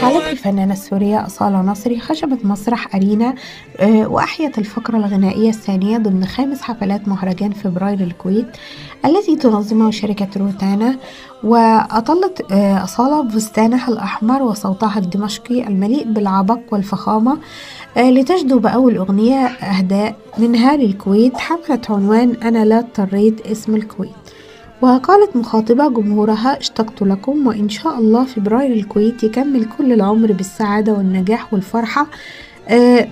أشعلت الفنانة السورية أصالة نصري خشبة مسرح أرينا وأحيت الفقرة الغنائية الثانية ضمن خامس حفلات مهرجان فبراير الكويت التي تنظمه شركة روتانا. وأطلت أصالة بفستانها الأحمر وصوتها الدمشقي المليء بالعبق والفخامة لتجدو بأول أغنية أهداء منها للكويت حملت عنوان أنا لا اضطريت اسم الكويت. وقالت مخاطبة جمهورها اشتقت لكم وإن شاء الله فبراير الكويت يكمل كل العمر بالسعادة والنجاح والفرحة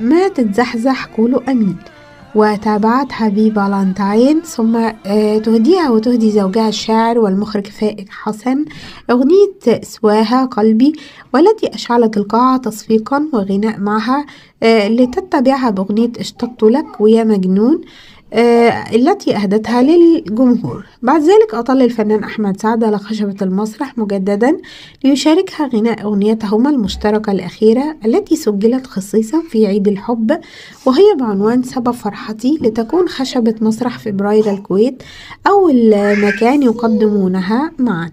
ما تتزحزح قولوا أمين. وتابعت حبيب فالنتاين ثم تهديها وتهدي زوجها الشاعر والمخرج فائق حسن أغنية سواها قلبي والتي أشعلت القاعة تصفيقا وغناء معها لتتبعها بأغنية اشتقت لك ويا مجنون التي أهدتها للجمهور. بعد ذلك أطل الفنان أحمد سعد على خشبة المسرح مجددا ليشاركها غناء أغنيتهما المشتركة الأخيرة التي سجلت خصيصا في عيد الحب وهي بعنوان سبب فرحتي، لتكون خشبة مسرح فبراير الكويت أول مكان يقدمونها معا.